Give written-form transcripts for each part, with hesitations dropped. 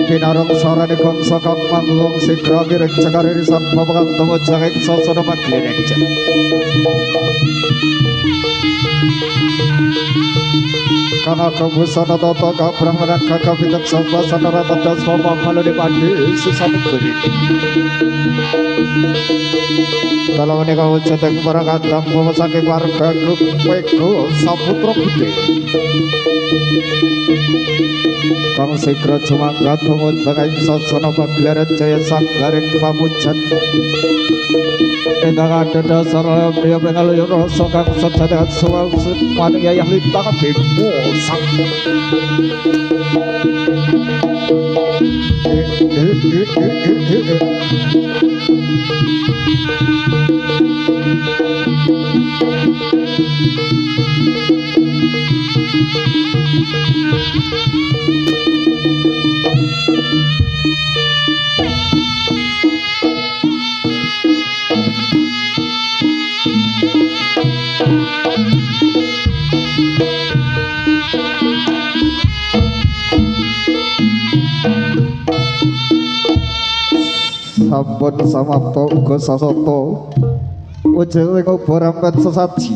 Pinarong sarane gongsa kang manggung sigra mireng cekaririsan babakan temu jangeng sasana maglinek kana kebusana tata kabranganan kakabitak samba sanara tata swama malone pandi susane kulit dalam ini kau cetek barang antang bawa saking warga grup Wego Saputra Budi kang segera cuma gatongo dengan sasana pagelaran jaya sanggaring pamujan endang ada dasar dia pengalu rasa kang sejadah suang sepaneng yayah lintang bimbo sang sampun samapta uga sasata ujeng barangkat sesaji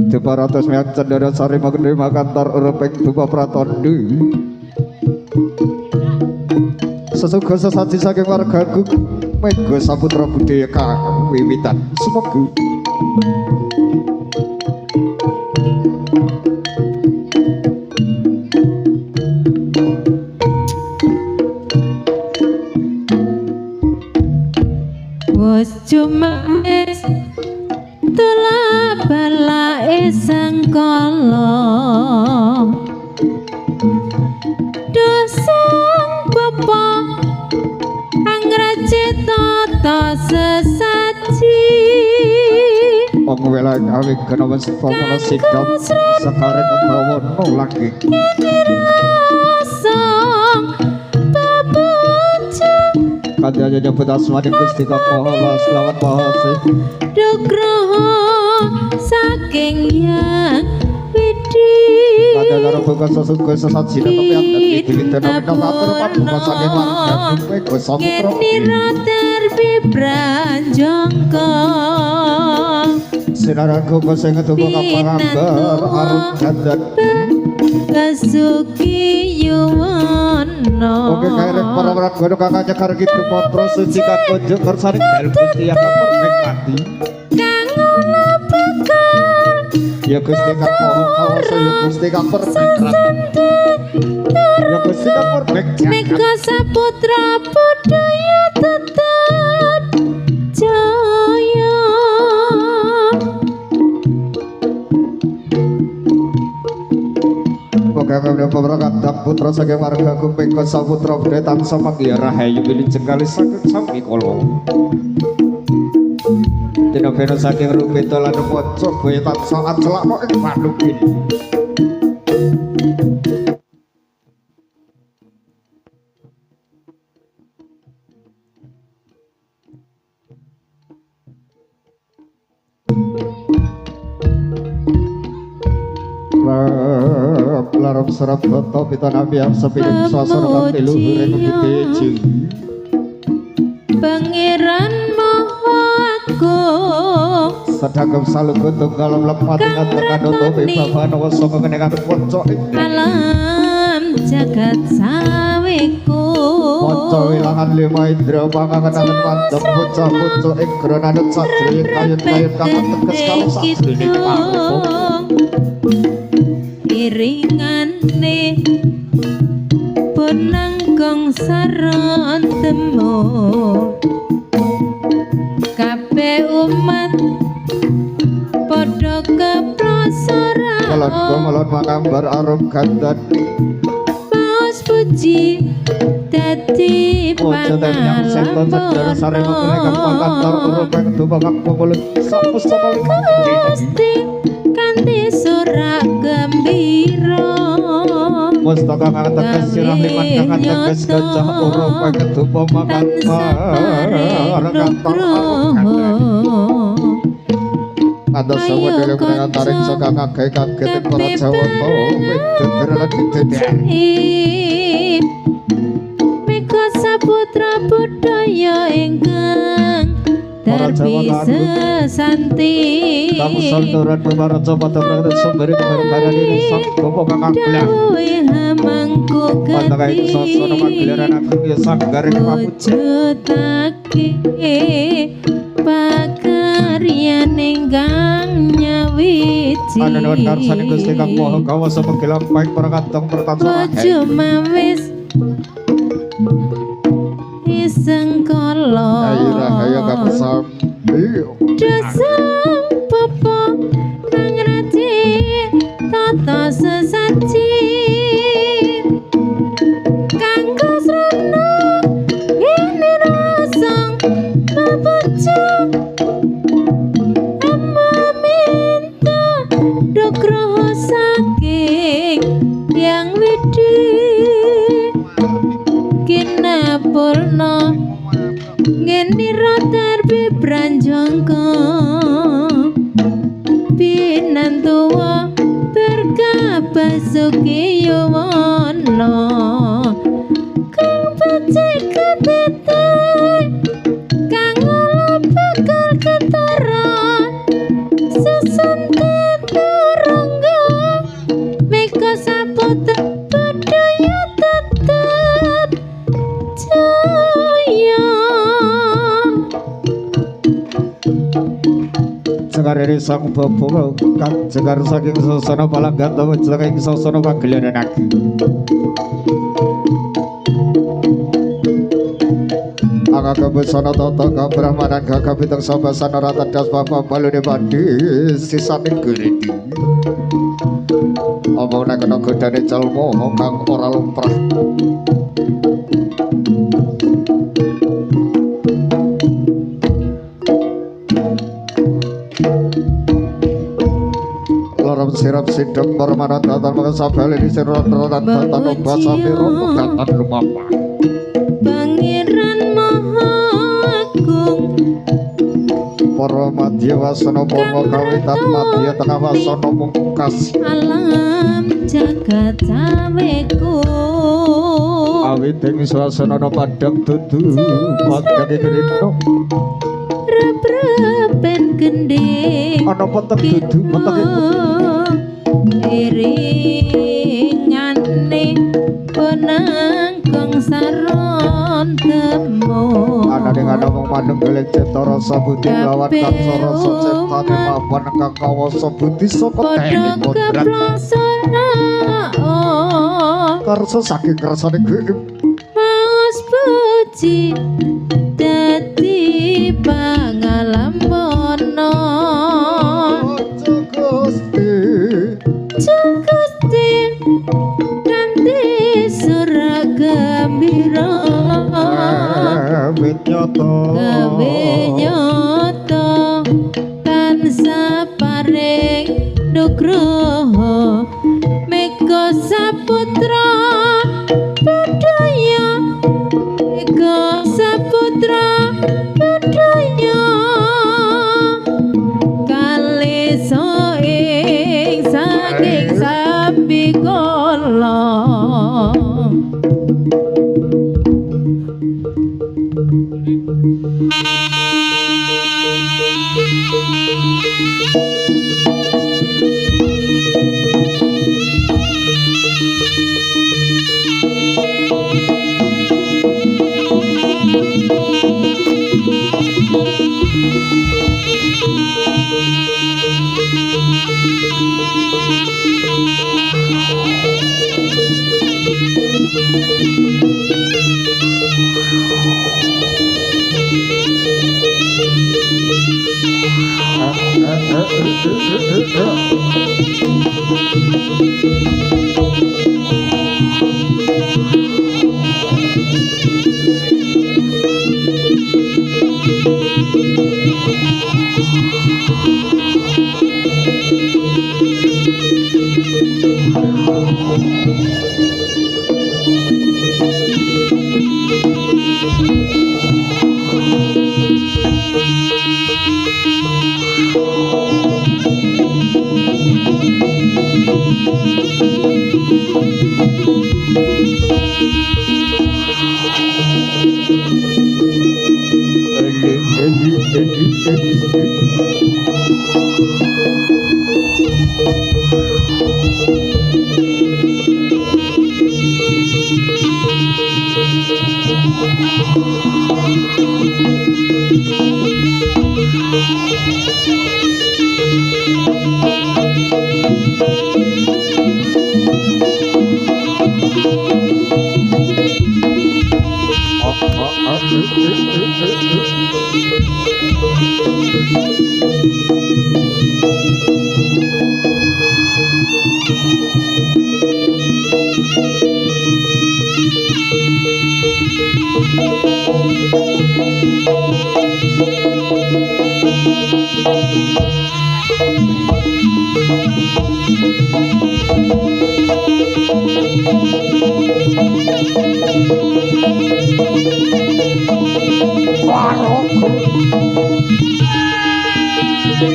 Deparatus miak cendana sari magende makantar ureping dupa pratandha sesuga sesaji saking warga Mega Saputra Budaya kang wiwitan semoga cuma es tula bala sengkala dosang bapa anggrajit tata sesaji wong welang awi kena wis pamana sikap sakarep bawana lagi kadya nyebut asmane Gusti Kapala selawat bahasa Nugroho saking yang widi kadya karo buka sesungguh sesaji tapi anten diliten nek matur paduka saking warga Mega Saputra nirater bibranjangka sinaraga sing ngetuku kaparambar arep dandan kasuki yuwana oke kairek para warga kang nyekar kitu patra suci kang kunjuk kersane dalem Gusti yang permekati kang ana bakal ya Gusti kang maha kawasa ya Gusti kang permekati ya Gusti kang permekati Mega Saputra Budaya tetap jaya Kang pemrakatak putra saking warga Mega Saputra Budaya tansah manggiya rahayu wilujeng kalih saged sami kala dina bena saking rupita lan waca baya tansah acelakno ing panukin larap serap foto pita nabi yang sepiring suasana kanthi luhuring budeji Pangeran Maha Agung sedagem saluku tunggal lempat ingat tekan utuh baban wasa kenengan ponco alam jagat saweku ponco wilangan lima indra pangangen mantep bocah-bocah ing grananut sadri kayun-kayun kang teges karo sadri iringane bonanggong saron temu kabeh umat padha keprasara melon mangambar arum gandan paus puji dadi pangalambo sare mengenai kantor urupeng tumbang mulut sapustaka Gusti kanthi surak gembira mustaka kang teges sirah liman kang teges gajah urupeng tumbang makantar kantor ada sawa dele menang taring saka ngagawe kaget para Jawa to wedhus lan dedek Mika saputra budaya ingkang darbi sesanti Tamsal turun pemaraja pada praktek sumber keberkaran ini sang gopo kang aglah dawuh hamangku pantakai sosono magelaran aku ya sanggaring pamut wujudake pakaryan ingkang nyawiji ana nuwun karsane Gusti Kang Maha Kawasa penggelam paing para kantong pertansara Ojo mawis isengkala ayo rahayu kang sambi dasang popo kang raji tata sesaji kanggo srana ini rasang babucang amma minta dogroho saking yang widi kinapurna ngendira darbi branjangka pinantuwa berkabah sukiyowana kang becik ketete kang olah bakal ketoran sesanti turangga mika saputra budaya tetep jaya Sekarang sang bobo kang jegar saking sasana palanggan tawa saking sasana pagelaran aku Angga kebesana tata kabrahmanan kakabitang sabasana rata das papa balune padi sisaning geredi omong nek kena godane calmo kang ora lumrah Lorom sirap sidok marmana tatan maka sabale di sirap rodan tatan basa piro tatan lumapa Pangeran Maha Agung para madya wasana para kawitan madya tengah wasana mungkas alam jagat saweku awit ing swasana padang dudu padang rino repreben gending ana petek dudu petek iringane penangkong saron temu ana ning ana wong mandeng golek cita rasa budi lawan kang rasa ciptane mapan kang kawasa budi saka teni kodrat karsa saking kersane geem Mas puji dadi pangalambono Gusti kanthi surak gembira gawe nyoto tansah paring nugroho mega saputra budaya mega saputra budaya kali soing saking sambi kolong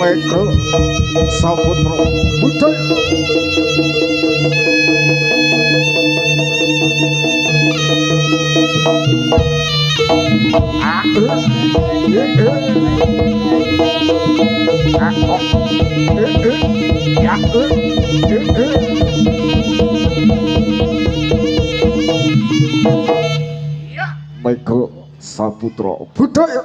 Mega Saputra Budaya. Mega Saputra Budaya.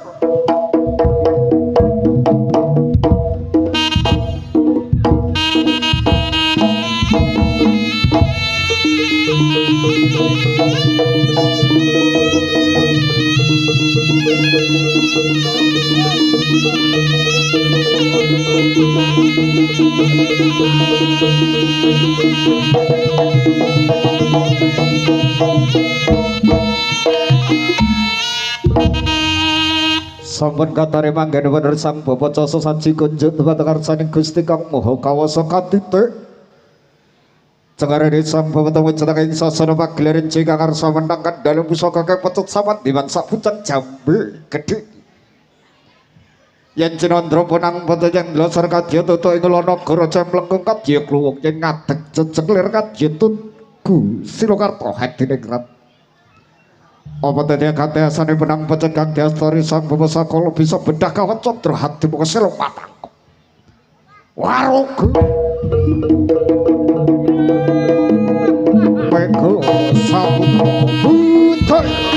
Sampun katare manggen bener sang bapa casa saji kunjuk tepat karsaning Gusti Kang Maha Kawasa katitik. Cengarane sang bapa temu ceneng sasana pagelaran jika karsa menangkan dalem pusaka kepetut samat diman sapucang jambe gedhe. Yen Cinandra punang pete yen losor kadya tutu ing lana negara cemplengkung kadya kluwung yen ngadeg jejeglir kadya tugu Silokarta hadining rat. Apa dadi katesane benang pecet kang diastari sang bapa sakala bisa bedah kawat candra hati muka selo patang. Waroga. Mega Saputra Budaya.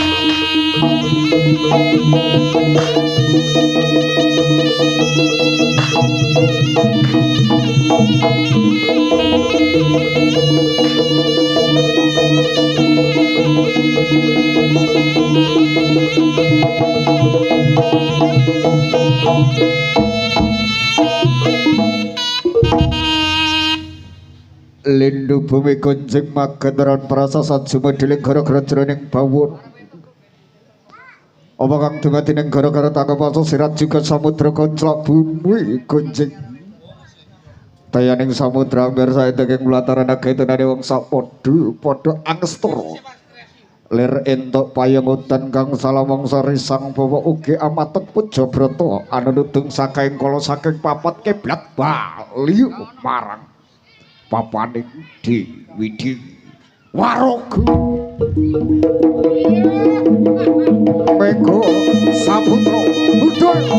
Lindu bumi kunjing magendaran prasasan sumedeling gara-gara jroning bawon. Apa kang dumadining gara-gara tangkap sirat juga samudra konclak bumi kunjing. Tayaning samudra mirsa daging mulataran agaitenane wong padha angster. Lir entuk payung udan kang salamangsa risang bawa ugi amateng Pujabrata anu nudung saking kala saking papat kiblat bali marang papaning Dewi Waroga. Mega Saputra Budaya.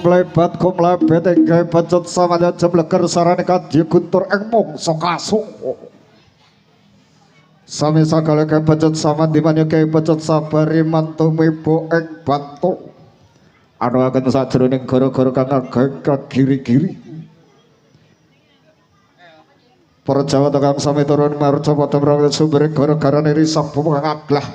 Komlebat komlebet engke pecut samaya jebleger sarane kadya guntur ing mangsa kasuk. Sami sagala ke pecut sama dimanya ke pecut sabari mantu mibo ing bantu. Anu akan sajroning gara-gara kang ageng kagiri-giri. Para Jawa tukang sami turun marca padha mrang sumber gara-garane risah kang aglah.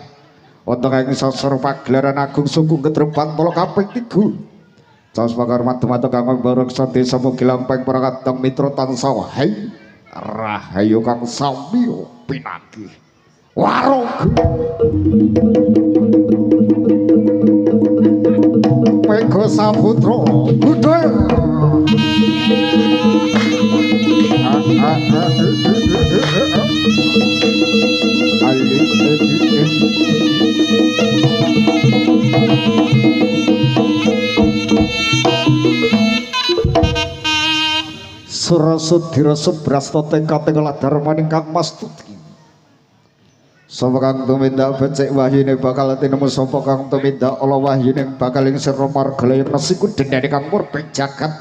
Wonten ing sasar pagelaran agung suku Gedreban Polo kaping 3. Saos pakarmat mata kang bareng sate samugi lampeng para kadang mitra tansah hai rahayu kang sami pinagi warung Mega Saputra budaya Surasudira Subrasta tekate ngladarmaning Kang Mastuti. Sapa kang tumindak becik wahyune bakal tinemu sapa kang tumindak ala wahyune bakal ing sira margalayan mesiku dendane kang murping jagat.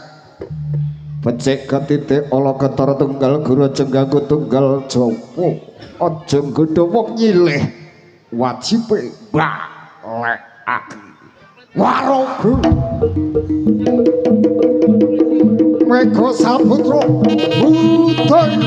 Becik ketitik ala ketara tunggal guru aja ganggu tunggal jowo. Aja nggodha wong nyilih. Wajibe balekake. Warogo. Mega Saputra budaya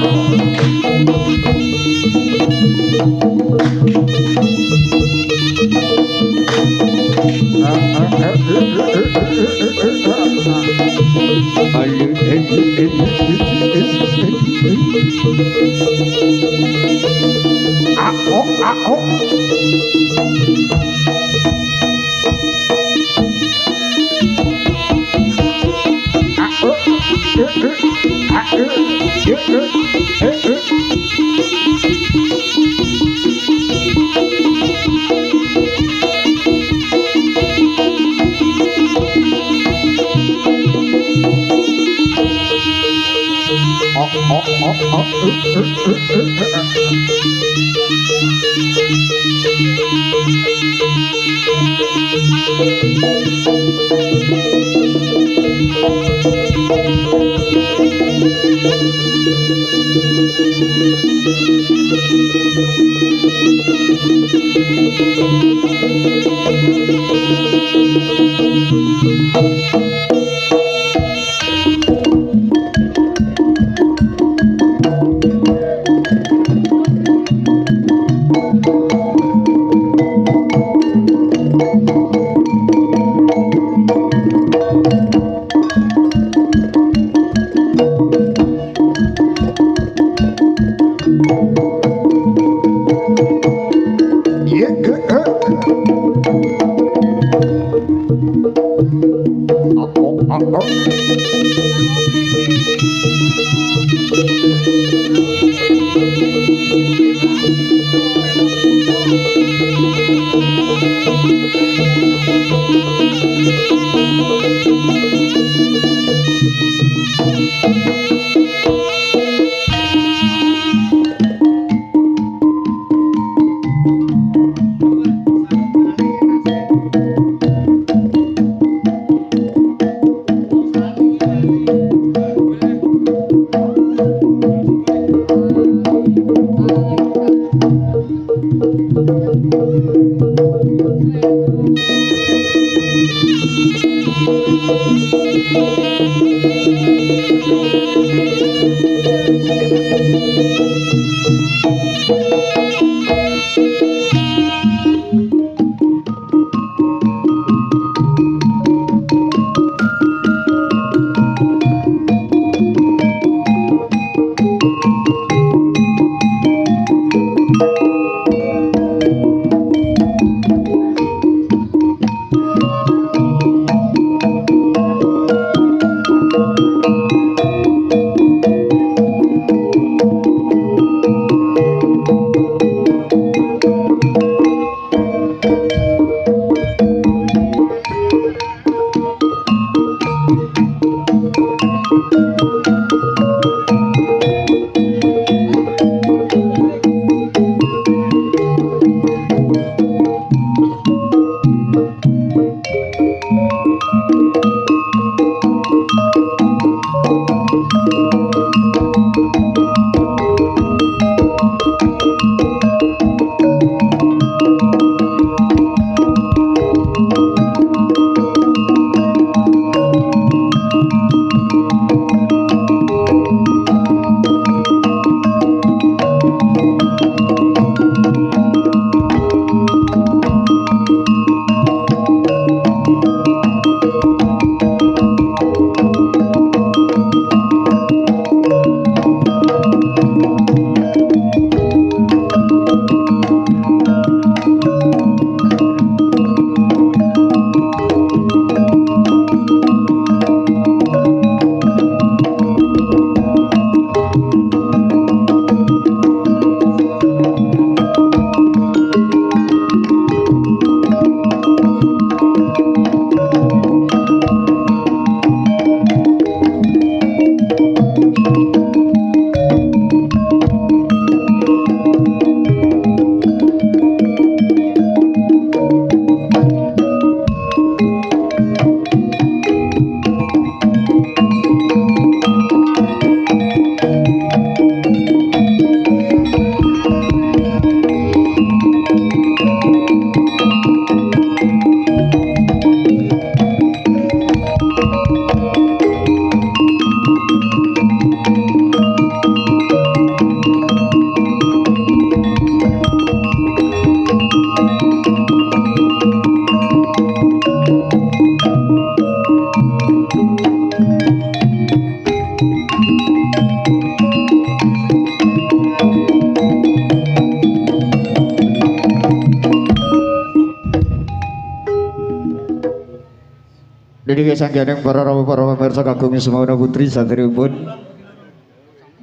Ini sanggianing para pemirsa kagum semua putri saderipun.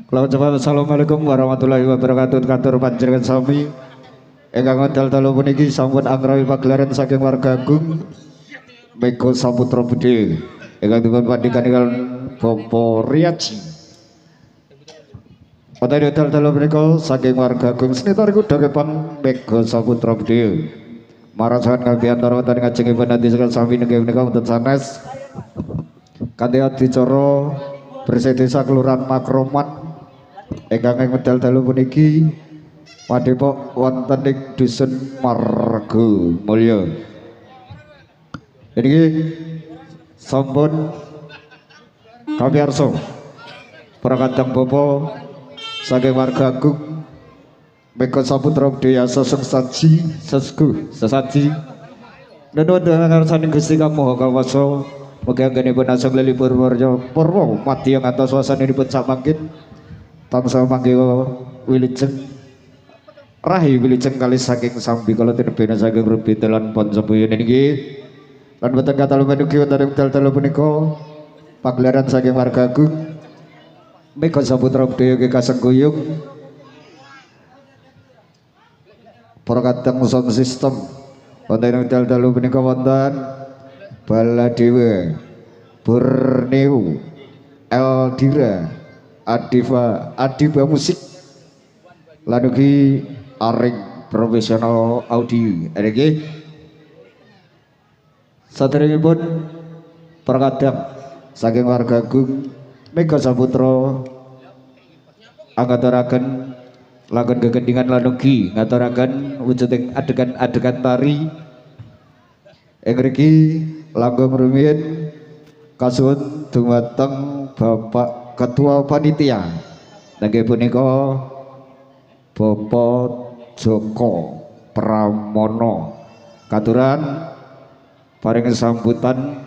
Kula ucapaken assalamualaikum warahmatullahi wabarakatuh. Katur panjenengan sami ingkang wekdal dalu puniki sampun anggrawi pagelaran saking warga agung Mega Saputra Budi ingkang dipun pandhikaken Bapak Riyaji. Pada wekdal dalu punika saking warga agung senitar kudakepan Mega Saputra Budi. Marasan kaliyan tarwatan ngajengipun nanti sekal sami nggih menika wonten sanes kanthi adicara bersih desa kelurahan Makroman ingkang medal dalu puniki padhepok wonten ing dusun Margo Mulya. Niki sampun kawiarsa para kadang bapa saking warga agung Mega Saputra Budaya sesung saji sesku sesaji nuwun ngarsaning Gusti Kang Maha Kawasa mugi anggenipun asem lelipur purwa madya ngantos wasanipun samangkin tansah manggiwa wilujeng rahi wilujeng kali saking sambi kala tinebena saking rubi dalan Poncoboyo niki lan boten katal menugi wonten dalu punika pagelaran saking warga agung Mega Saputra Budaya kasengguyung para kadang sound system wonten ing dalu punika wonten Baladewa Borneo Eldira Adiba musik lan ugi Aring profesional audio niki saderengipun para kadang saking warga agung Mega Saputra angaturaken lakukan kegendingan lan ugi ngaturaken wujuding adegan tari ing mriki langgeng rumiyin kasuwun dumateng Bapak Ketua Panitia nggih punika Bapak Joko Pramono katuran paring sambutan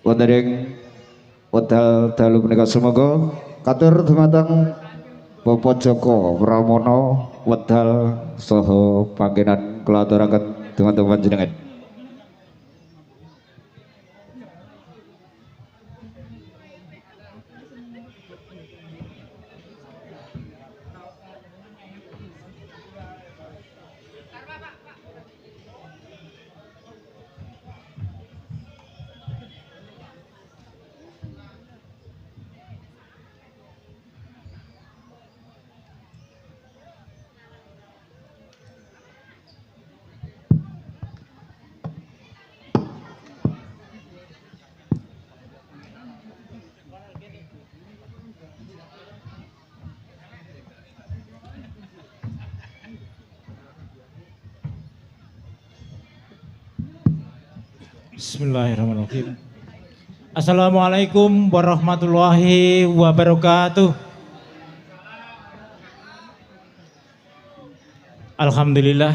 wonten ing wekdal dalu punika semoga katur dumateng Bapak Joko Pramono wedal saha panggenan kula aturaken dumateng panjenengan. Bismillahirrahmanirrahim. Assalamualaikum warahmatullahi wabarakatuh. Alhamdulillah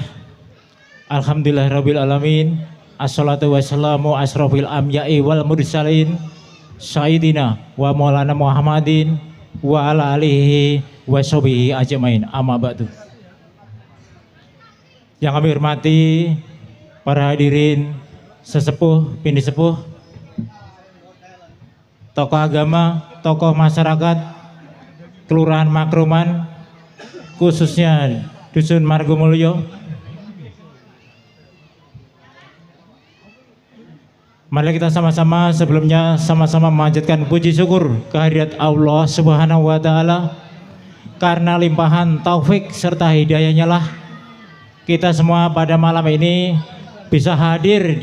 rabbil alamin. Assalatu wassalamu asrofil anbiya'i wal mursalin sayyidina wa maulana Muhammadin wa ala alihi wa sahbihi ajmain. Amma ba'du. Yang kami hormati para hadirin sesepuh, bini sepuh, tokoh agama, tokoh masyarakat, Kelurahan Makroman, khususnya Dusun Margomulyo. Mari kita sama-sama sebelumnya sama-sama memanjatkan puji syukur kehadirat Allah Subhanahu wa taala karena limpahan taufik serta hidayahnya lah kita semua pada malam ini bisa hadir di